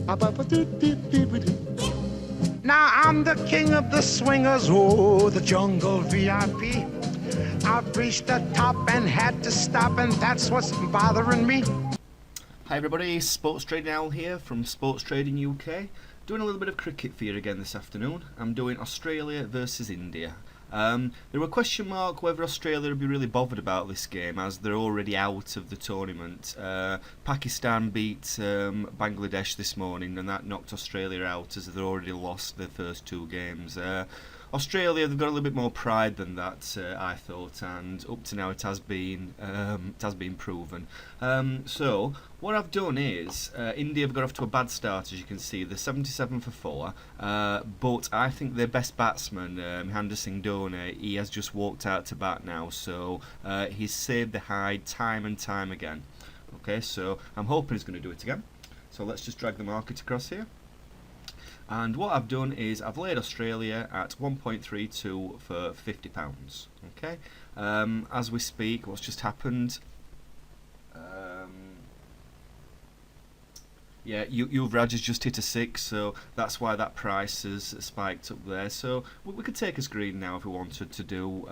Now I'm the king of the swingers, oh, the jungle VIP. I've reached the top and had to stop, and that's what's bothering me. Hi everybody, Sports Trading Owl here from Sports Trading UK. Doing a little bit of cricket for you again this afternoon. I'm doing Australia versus India. There were question mark whether Australia would be really bothered about this game as they're already out of the tournament. Pakistan beat Bangladesh this morning and that knocked Australia out as they'd already lost their first two games. Australia, they've got a little bit more pride than that, I thought, and up to now it has been proven. So what I've done is India have got off to a bad start, as you can see. They're 77 for 4, but I think their best batsman, Mahendra Singh Dhoni, he has just walked out to bat now, so he's saved the hide time and time again. Okay, so I'm hoping he's going to do it again. So let's just drag the market across here. And what I've done is I've laid Australia at 1.32 for £50. Okay, as we speak, what's just happened? Yeah, Yuvraj has just hit a 6, so that's why that price has spiked up there. So we could take a screen now if we wanted to do.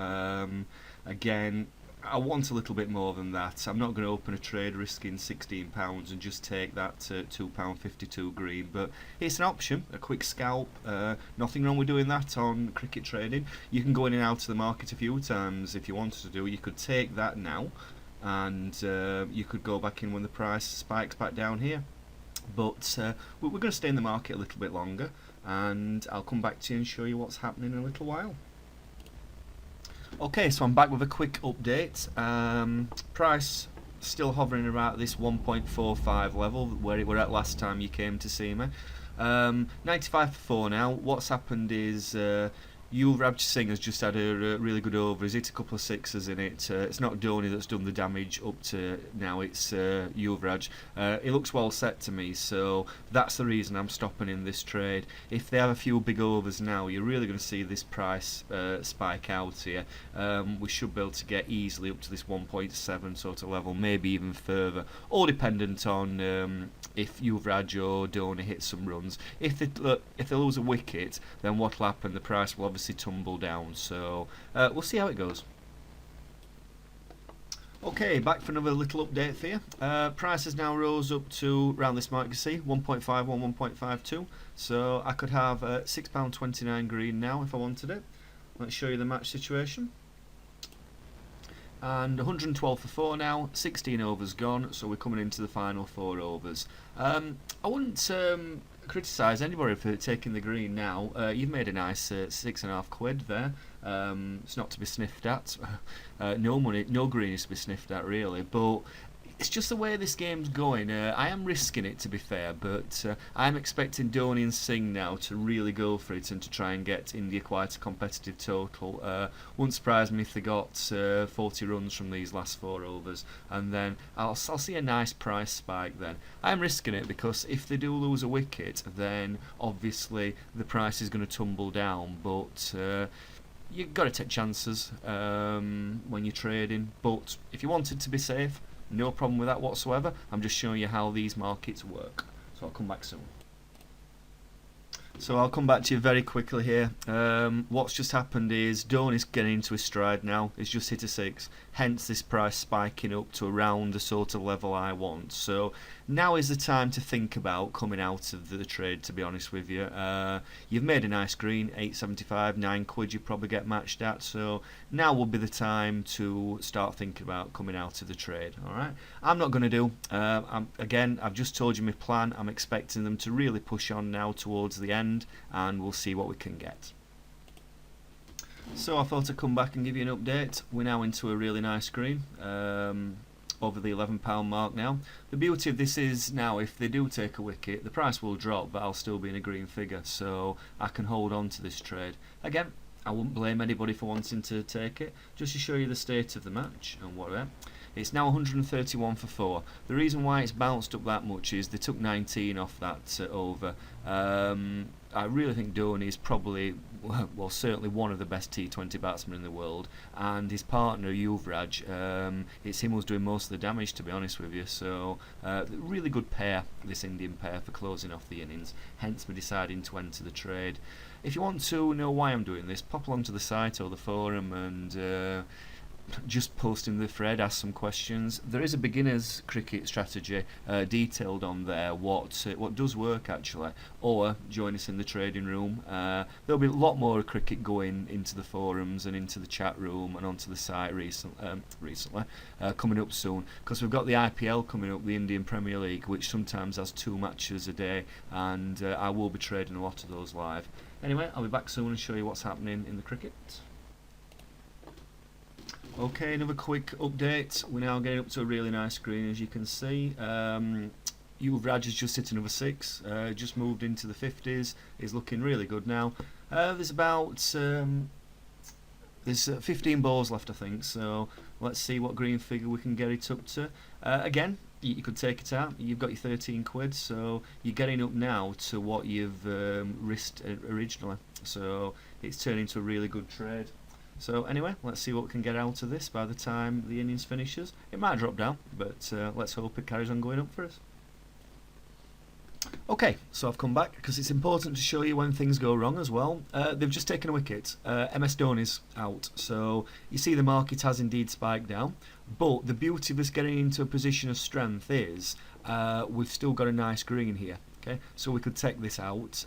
Again, I want a little bit more than that. I'm not going to open a trade risking £16 and just take that £2.52 green, but it's an option, a quick scalp. Nothing wrong with doing that on cricket trading. You can go in and out of the market a few times if you wanted to do. You could take that now and you could go back in when the price spikes back down here. But we're going to stay in the market a little bit longer, and I'll come back to you and show you what's happening in a little while. Okay, so I'm back with a quick update. Price still hovering around this 1.45 level where it were at last time you came to see me. 95 for 4 now. What's happened is Yuvraj Singh has just had a really good over. He's hit a couple of sixes in it. It's not Dhoni that's done the damage up to now, it's Yuvraj. It looks well set to me, so that's the reason I'm stopping in this trade. If they have a few big overs now, you're really going to see this price spike out here. We should be able to get easily up to this 1.7 sort of level, maybe even further, all dependent on if Yuvraj or Dhoni hit some runs. If they lose a wicket, then what'll happen? The price will obviously tumble down, so we'll see how it goes. Okay, back for another little update for you. Price has now rose up to around this mark, you see, 1.51, 1.52, so I could have £6.29 green now if I wanted it. Let's show you the match situation. And 112 for 4 now, 16 overs gone, so we're coming into the final 4 overs. I wouldn't criticise anybody for taking the green now. You've made a nice £6.50 there. It's not to be sniffed at. No money, no green is to be sniffed at really, but it's just the way this game's going. I am risking it, to be fair, but I'm expecting Dhoni and Singh now to really go for it and to try and get India quite a competitive total. Wouldn't surprise me if they got 40 runs from these last 4 overs, and then I'll see a nice price spike then. I'm risking it because if they do lose a wicket, then obviously the price is going to tumble down, but you've got to take chances when you're trading. But if you wanted to be safe, no problem with that whatsoever. I'm just showing you how these markets work. So I'll come back soon. So I'll come back to you very quickly here. What's just happened is Dhoni's getting into his stride now. He's just hit a 6. Hence this price spiking up to around the sort of level I want. So now is the time to think about coming out of the trade, to be honest with you. You've made a nice green, 8.75, £9 you probably get matched at. So now will be the time to start thinking about coming out of the trade. Alright, I'm not going to do. Again, I've just told you my plan. I'm expecting them to really push on now towards the end, and we'll see what we can get. So I thought I'd come back and give you an update. We're now into a really nice green, over the £11 mark now. The beauty of this is now if they do take a wicket, the price will drop, but I'll still be in a green figure, so I can hold on to this trade. Again, I wouldn't blame anybody for wanting to take it, just to show you the state of the match and whatever. It's now 131 for 4. The reason why it's bounced up that much is they took 19 off that over. I really think Dhoni is probably, well, certainly one of the best T20 batsmen in the world, and his partner Yuvraj, it's him who's doing most of the damage, to be honest with you. So really good pair, this Indian pair, for closing off the innings, hence me deciding to enter the trade. If you want to know why I'm doing this, pop along to the site or the forum and just post in the thread, ask some questions. There is a beginner's cricket strategy detailed on there, what does work actually, or join us in the trading room. There'll be a lot more cricket going into the forums and into the chat room and onto the site recently, coming up soon, because we've got the IPL coming up, the Indian Premier League, which sometimes has 2 matches a day, and I will be trading a lot of those live. Anyway, I'll be back soon and show you what's happening in the cricket. Okay, another quick update. We're now getting up to a really nice green, as you can see. Yuvraj has just hit another 6, just moved into the 50s. He's looking really good now. There's about 15 balls left, I think, so let's see what green figure we can get it up to. Again, you could take it out. You've got your 13 quid, so you're getting up now to what you've risked originally. So it's turning into a really good trade. So anyway, let's see what we can get out of this by the time the innings finishes. It might drop down, but let's hope it carries on going up for us. Okay, so I've come back because it's important to show you when things go wrong as well. They've just taken a wicket. MS Dhoni's out, so you see the market has indeed spiked down. But the beauty of us getting into a position of strength is we've still got a nice green here. Okay, so we could take this out.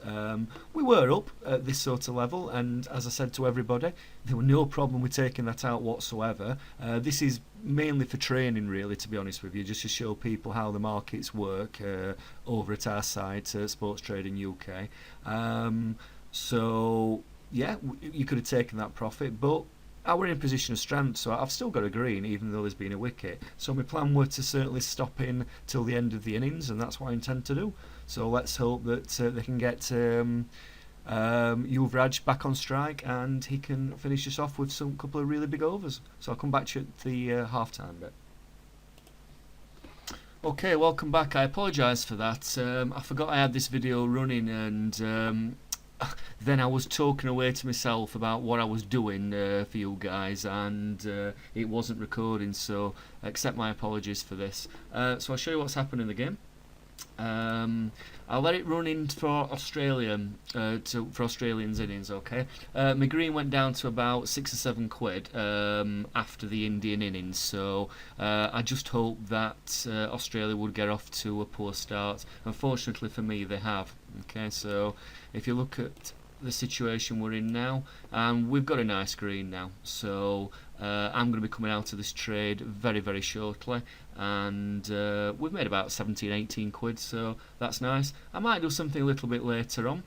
We were up at this sort of level, and as I said to everybody, there were no problem with taking that out whatsoever. This is mainly for training, really, to be honest with you, just to show people how the markets work over at our site, Sports Trading UK. So yeah, you could have taken that profit, but we're in a position of strength, so I've still got a green even though there's been a wicket. So my plan was to certainly stop in till the end of the innings, and that's what I intend to do. So let's hope that they can get Yuvraj back on strike and he can finish us off with some couple of really big overs. So I'll come back to you at the half-time bit. Okay, welcome back. I apologise for that. I forgot I had this video running, and then I was talking away to myself about what I was doing for you guys, and it wasn't recording, so accept my apologies for this. So I'll show you what's happened in the game. I'll let it run in for Australia, for Australians innings, okay? My green went down to about 6 or 7 quid after the Indian innings, so I just hope that Australia would get off to a poor start. Unfortunately for me, they have. Okay, so if you look at the situation we're in now, we've got a nice green now, so I'm going to be coming out of this trade very, very shortly, and we've made about 17, 18 quid, so that's nice. I might do something a little bit later on.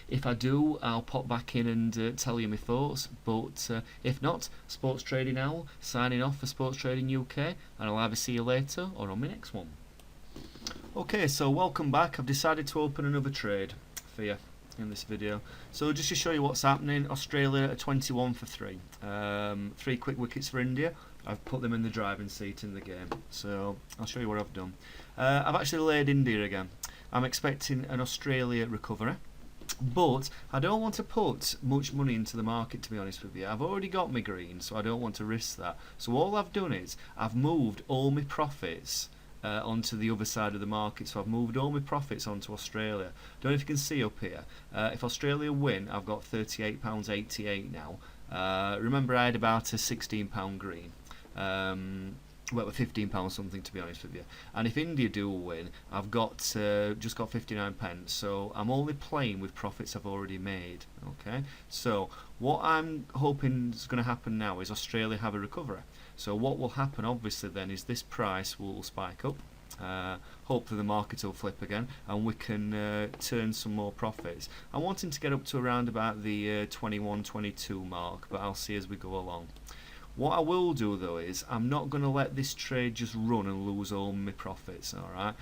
If I do, I'll pop back in and tell you my thoughts, but if not, Sports Trading Owl signing off for Sports Trading UK, and I'll either see you later or on my next one. Okay, so welcome back. I've decided to open another trade for you in this video. So just to show you what's happening, Australia are 21 for 3. 3 quick wickets for India. I've put them in the driving seat in the game. So I'll show you what I've done. I've actually laid India again. I'm expecting an Australia recovery, but I don't want to put much money into the market, to be honest with you. I've already got my green, so I don't want to risk that. So all I've done is I've moved all my profits onto the other side of the market, so I've moved all my profits onto Australia. Don't know if you can see up here. If Australia win, I've got £38.88 now. Remember, I had about a £16 green. Well, £15 something, to be honest with you. And if India do win, I've got just got 59 pence. So I'm only playing with profits I've already made. Okay. So what I'm hoping is going to happen now is Australia have a recovery. So what will happen, obviously, then is this price will spike up. Hopefully the market will flip again, and we can turn some more profits. I'm wanting to get up to around about the 21, 22 mark, but I'll see as we go along. What I will do though is I'm not going to let this trade just run and lose all my profits, alright?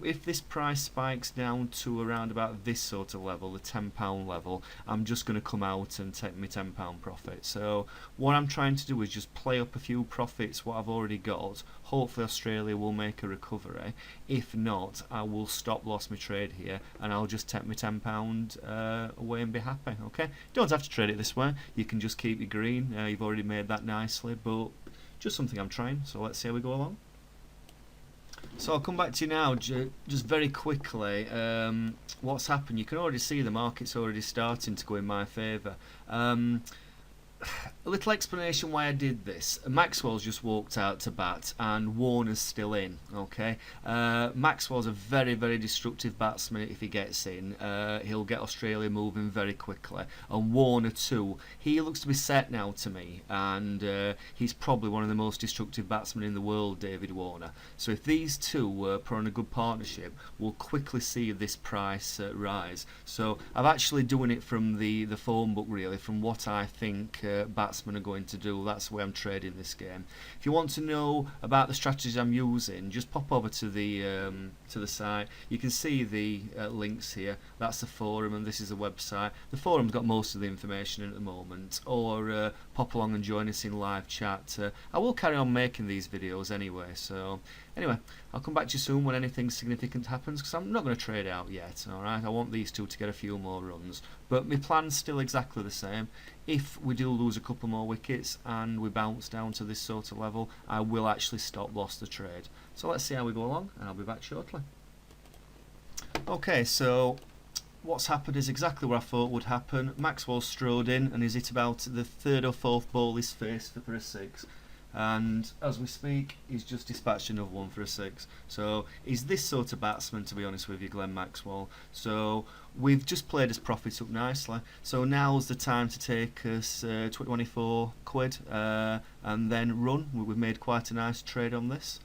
if this price spikes down to around about this sort of level, the £10 level, I'm just going to come out and take my £10 profit. So what I'm trying to do is just play up a few profits what I've already got. Hopefully Australia will make a recovery. If not, I will stop loss my trade here and I'll just take my £10 away and be happy. Okay, don't have to trade it this way. You can just keep your green. You've already made that nicely, but just something I'm trying. So let's see how we go along. So I'll come back to you now, just very quickly. What's happened? You can already see the market's already starting to go in my favour. A little explanation why I did this. Maxwell's just walked out to bat and Warner's still in. Okay, Maxwell's a very, very destructive batsman. If he gets in, he'll get Australia moving very quickly. And Warner too. He looks to be set now to me, and he's probably one of the most destructive batsmen in the world, David Warner. So if these two put on a good partnership, we'll quickly see this price rise. So I'm actually doing it from the phone book, really, from what I think batsmen are going to do. That's the way I'm trading this game. If you want to know about the strategies I'm using, just pop over to the site. You can see the links here. That's the forum and this is the website. The forum's got most of the information in at the moment, or pop along and join us in live chat. I will carry on making these videos anyway, so anyway, I'll come back to you soon when anything significant happens, because I'm not going to trade out yet. Alright, I want these two to get a few more runs, but my plan's still exactly the same. If we do lose a couple more wickets and we bounce down to this sort of level, I will actually stop loss the trade. So let's see how we go along, and I'll be back shortly. Okay, so what's happened is exactly what I thought would happen. Maxwell strode in and he's hit about the third or fourth ball he's faced for a 6. And as we speak, he's just dispatched another one for a 6. So he's this sort of batsman, to be honest with you, Glenn Maxwell. So we've just played his profits up nicely. So now's the time to take us 24 quid and then run. We've made quite a nice trade on this.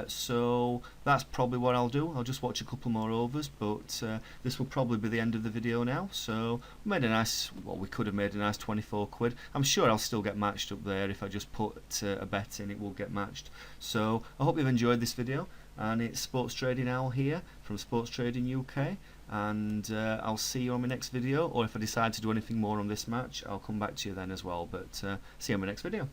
So that's probably what I'll do. I'll just watch a couple more overs, but this will probably be the end of the video now. So we made a nice, well, we could have made a nice 24 quid. I'm sure I'll still get matched up there. If I just put a bet in, it will get matched. So I hope you've enjoyed this video, and it's Sports Trading Owl here from Sports Trading UK, and I'll see you on my next video, or if I decide to do anything more on this match, I'll come back to you then as well. But see you on my next video.